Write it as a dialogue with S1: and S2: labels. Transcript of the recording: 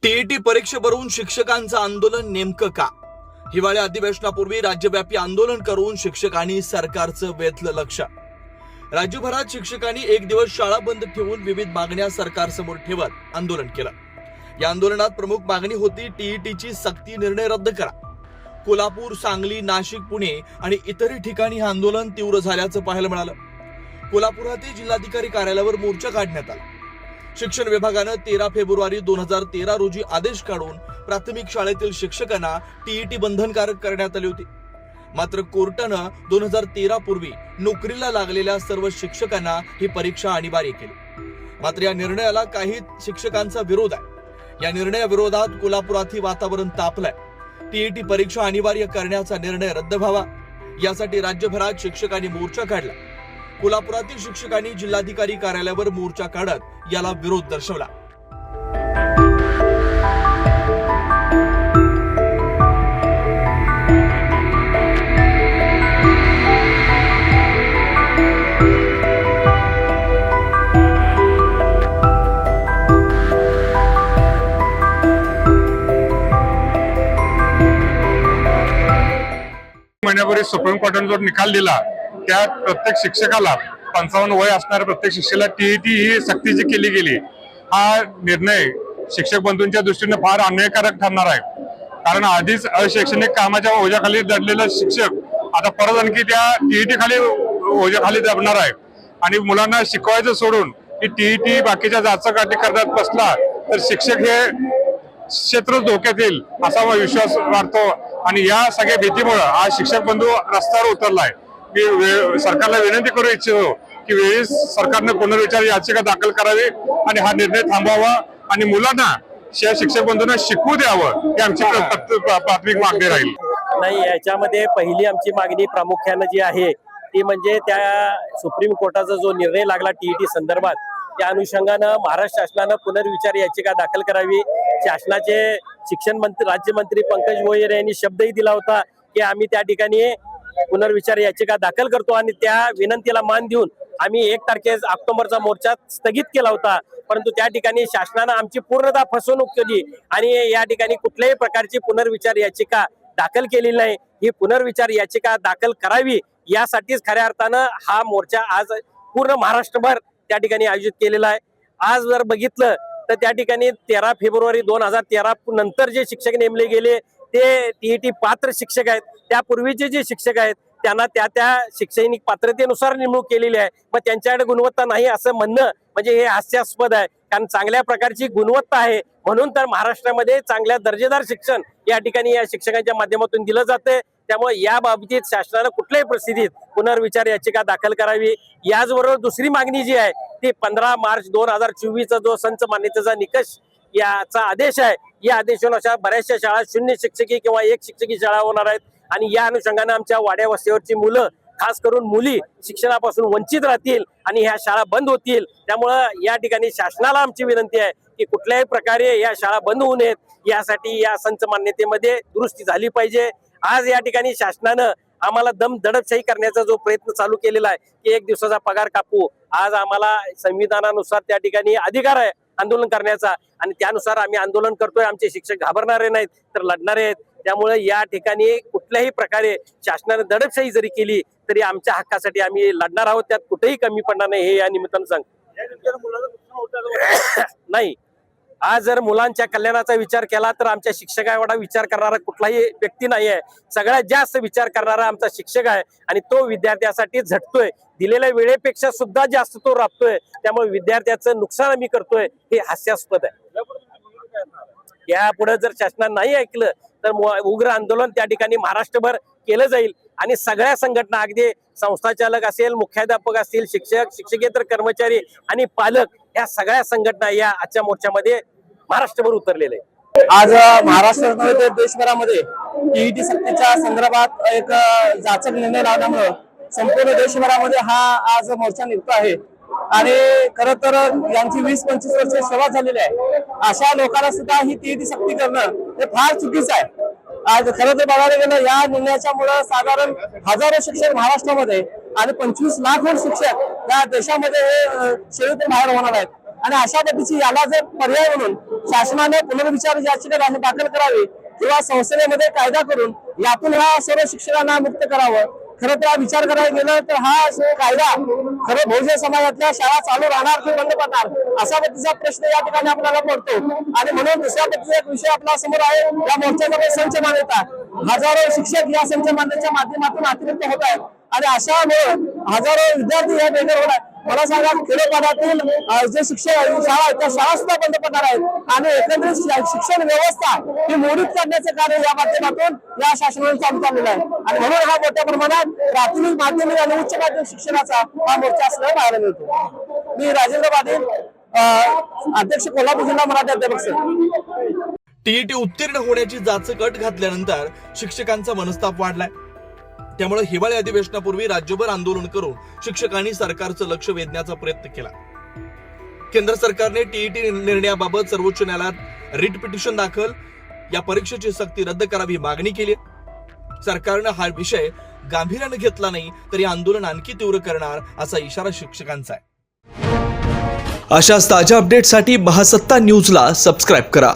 S1: TET परीक्षा भरून शिक्षकांचं आंदोलन नेमकं का? हिवाळी अधिवेशनापूर्वी राज्यव्यापी आंदोलन करून शिक्षकांनी सरकारचं वेधलं लक्ष. राज्यभरात शिक्षकांनी एक दिवस शाळा बंद ठेवून विविध मागण्या सरकारसमोर ठेवत आंदोलन केलं. या आंदोलनात प्रमुख मागणी होती टीईटीची सक्ती निर्णय रद्द करा. कोल्हापूर, सांगली, नाशिक, पुणे आणि इतरही ठिकाणी हे आंदोलन तीव्र झाल्याचं पाहायला मिळालं. कोल्हापुरातही जिल्हाधिकारी कार्यालयावर मोर्चा काढण्यात आला. शिक्षण विभागानं 13 फेब्रुवारी 2013 रोजी आदेश काढून प्राथमिक शाळेतील शिक्षकांना टीईटी बंधनकारक करण्यात आली होती. मात्र कोर्टानं 2013 पूर्वी नोकरीला लागलेल्या सर्व शिक्षकांना ही परीक्षा अनिवार्य केली. मात्र या निर्णयाला काही शिक्षकांचा विरोध आहे. या निर्णयाविरोधात कोल्हापुरातही वातावरण तापलंय. टीईटी परीक्षा अनिवार्य करण्याचा निर्णय रद्द व्हावा यासाठी राज्यभरात शिक्षकांनी मोर्चा काढला. कोल्हापुरातील शिक्षकांनी जिल्हाधिकारी कार्यालयावर मोर्चा काढत याला विरोध दर्शवला.
S2: महिन्यापूर्वी सुप्रीम कोर्टाने जो निकाल दिला त्यात प्रत्येक शिक्षकाला 55 वय असणाऱ्या प्रत्येक शिक्षकाला टीईटी ही सक्तीची केली गेली. हा निर्णय शिक्षक बंधूंच्या दृष्टीने फार अन्यायकारक ठरणार आहे. कारण आधीच अशैक्षणिक कामाच्या ओझ्याखाली दडलेला शिक्षक आता परत आणखी त्या टीईटी खाली ओझ्याखाली दबणार आहे. आणि मुलांना शिकवायचं सोडून की टीईटी बाकीच्या जाचकाठी करण्यात बसला तर शिक्षक हे क्षेत्र धोक्यात येईल असा विश्वास वाटतो. आणि या सगळ्या भीतीमुळे आज शिक्षक बंधू रस्त्यावर उतरलाय. मी सरकारला विनंती करू इच्छितो की वेळीच सरकारने पुनर्विचार याचिका दाखल करावी आणि हा निर्णय थांबवावा आणि मुलांना शिक्षक बंधूंना शिकवू द्यावं ही आमची प्राथमिक मागणी राहील.
S3: नाही, याच्यामध्ये पहिली आमची मागणी प्रामुख्याने जी आहे ती म्हणजे त्या सुप्रीम कोर्टाचा जो निर्णय लागला टीईटी संदर्भात त्या अनुषंगानं महाराष्ट्र शासनानं पुनर्विचार याचिका दाखल करावी. शासनाचे शिक्षण मंत्री राज्यमंत्री पंकज भोयर यांनी शब्दही दिला होता की आम्ही त्या ठिकाणी पुनर्विचार याचिका दाखल करतो आणि त्या विनंतीला मान देऊन आम्ही 1 तारखेस ऑक्टोबरचा मोर्चा स्थगित केला होता. परंतु त्या ठिकाणी शासनानं आमची पूर्णतः फसवणूक केली आणि या ठिकाणी कुठल्याही प्रकारची पुनर्विचार याचिका दाखल केलेली नाही. ही पुनर्विचार याचिका दाखल करावी यासाठीच खऱ्या अर्थानं हा मोर्चा आज पूर्ण महाराष्ट्रभर त्या ठिकाणी आयोजित केलेला आहे. आज जर बघितलं तर त्या ठिकाणी 13 फेब्रुवारी 2013 नंतर जे शिक्षक नेमले गेले ते टीईटी पात्र शिक्षक आहेत. त्यापूर्वीचे जे शिक्षक आहेत त्यांना त्या शैक्षणिक पात्रतेनुसार नेमणूक केलेली आहे. मग त्यांच्याकडे गुणवत्ता नाही असं म्हणणं म्हणजे हे हास्यास्पद आहे. कारण चांगल्या प्रकारची गुणवत्ता आहे म्हणून तर महाराष्ट्रामध्ये चांगल्या दर्जेदार शिक्षण या ठिकाणी या शिक्षकांच्या माध्यमातून दिलं जाते. त्यामुळे या बाबतीत शासनानं कुठल्याही परिस्थितीत पुनर्विचार याचिका दाखल करावी. याचबरोबर दुसरी मागणी जी आहे ती 15 मार्च 2024 चा जो संच मान्यतेचा निकष याचा आदेश आहे या आदेशानुसार बऱ्याचशा शाळा 0 शिक्षकी किंवा 1 शिक्षकी शाळा होणार आहेत. आणि या अनुषंगाने आमच्या वाड्या वस्तीवरची मुलं खास करून मुली शिक्षणापासून वंचित राहतील आणि ह्या शाळा बंद होतील. त्यामुळं या ठिकाणी शासनाला आमची विनंती आहे की कुठल्याही प्रकारे या शाळा बंद होऊ नयेत यासाठी या संच मान्यतेमध्ये दुरुस्ती झाली पाहिजे. आज या ठिकाणी शासनानं आम्हाला दडपशाही करण्याचा जो प्रयत्न चालू केलेला आहे की 1 दिवसाचा पगार कापू. आज आम्हाला संविधानानुसार त्या ठिकाणी अधिकार आहे आंदोलन करण्याचा आणि त्यानुसार आम्ही आंदोलन करतोय. आमचे शिक्षक घाबरणारे नाहीत तर लढणारे आहेत. त्यामुळे या ठिकाणी कुठल्याही प्रकारे शासनाने दडपशाही जरी केली तरी आमच्या हक्कासाठी आम्ही लढणार आहोत. त्यात कुठेही कमी पडणार नाही हे या निमित्तानं सांग नाही. आज जर मुलांच्या कल्याणाचा विचार केला तर आमच्या शिक्षकाएवढा विचार करणारा कुठलाही व्यक्ती नाही आहे. सगळ्यात जास्त विचार करणारा आमचा शिक्षक आहे आणि तो विद्यार्थ्यासाठी झटतोय. दिलेल्या वेळेपेक्षा सुद्धा जास्त तो राबतोय. त्यामुळे विद्यार्थ्याचं नुकसान आम्ही करतोय हे हास्यास्पद आहे. यापुढे जर शासनाने नाही ऐकलं तर उग्र आंदोलन त्या ठिकाणी महाराष्ट्रभर केलं जाईल आणि सगळ्या संघटना अगदी संस्थाचालक असेल, मुख्याध्यापक असतील, शिक्षक, शिक्षकेतर कर्मचारी आणि पालक या सगळ्या संघटना या आजच्या मोर्चामध्ये महाराष्ट्रभर उतरलेले आहे.
S4: आज महाराष्ट्र देशभरामध्ये टीईटी सक्तीच्या संदर्भात एक जाचक निर्णय लावल्यामुळे संपूर्ण देशभरामध्ये हा आज मोर्चा निघतो आहे. आणि खरं तर यांची 20-25 वर्ष सेवा झालेली आहे. अशा लोकांना सुद्धा ही टीईटी सक्ती करणं हे फार चुकीचं आहे. आज खरं तर बघायला गेलं या निर्णयाच्यामुळे साधारण हजारो शिक्षक महाराष्ट्रामध्ये आणि 25 लाख शिक्षक या देशामध्ये हे शेळीतून बाहेर होणार आहेत. आणि अशा पद्धतीची याला जर पर्याय म्हणून शासनाने पुनर्विचार याचिका दाखल करावी किंवा संसदेमध्ये कायदा करून यातून ह्या सर्व शिक्षकांना मुक्त करावं. खरं तर विचार करायला गेलं तर हा जो कायदा खरं बहुजन समाजातल्या शाळा चालू राहणार की बंद पडणार असा पद्धतीचा प्रश्न या ठिकाणी आपल्याला पडतो. आणि म्हणून दुसऱ्या पद्धतीचा एक विषय आपल्या समोर आहे. या मोर्चाचा संच मान्यता हजारो शिक्षक या संच मान्यतेच्या माध्यमातून अतिरिक्त होत आहेत आणि अशामुळे हजारो विद्यार्थी या बेघर होत आहेत. मला सांगा खेडोपाड्यातील जे शिक्षक शाळा आहेत त्या शाळा सुद्धा बंद पडणार आहेत आणि एकंदरीत शिक्षण व्यवस्था ही मोडीत काढण्याचं कार्य या माध्यमातून या शासनाने चालू केलेलं आहे. आणि म्हणून हा मोठ्या प्रमाणात प्राथमिक माध्यमिक आणि उच्च माध्यमिक शिक्षणाचा हा मोर्चा असल्याला पाहायला मिळतो. मी राजेंद्र पाटील, अध्यक्ष कोल्हापूर जिल्हा मराठी अध्यापक संघ.
S1: टीईटी उत्तीर्ण होण्याची जाचक अट घातल्यानंतर शिक्षकांचा मनस्ताप वाढलाय. त्यामुळे हिवाळी अधिवेशनापूर्वी राज्यभर आंदोलन करून शिक्षकांनी सरकारचं लक्ष वेधण्याचा प्रयत्न केला. केंद्र सरकारने टीईटी निर्णयाबाबत सर्वोच्च न्यायालयात रिट पिटिशन दाखल, या परीक्षेची सक्ती रद्द करावी मागणी केली. सरकारनं हा विषय गांभीर्याने घेतला नाही तरी आंदोलन आणखी तीव्र करणार असा इशारा शिक्षकांचा आहे.
S5: अशाच ताज्या अपडेटसाठी महासत्ता न्यूजला सबस्क्राईब करा.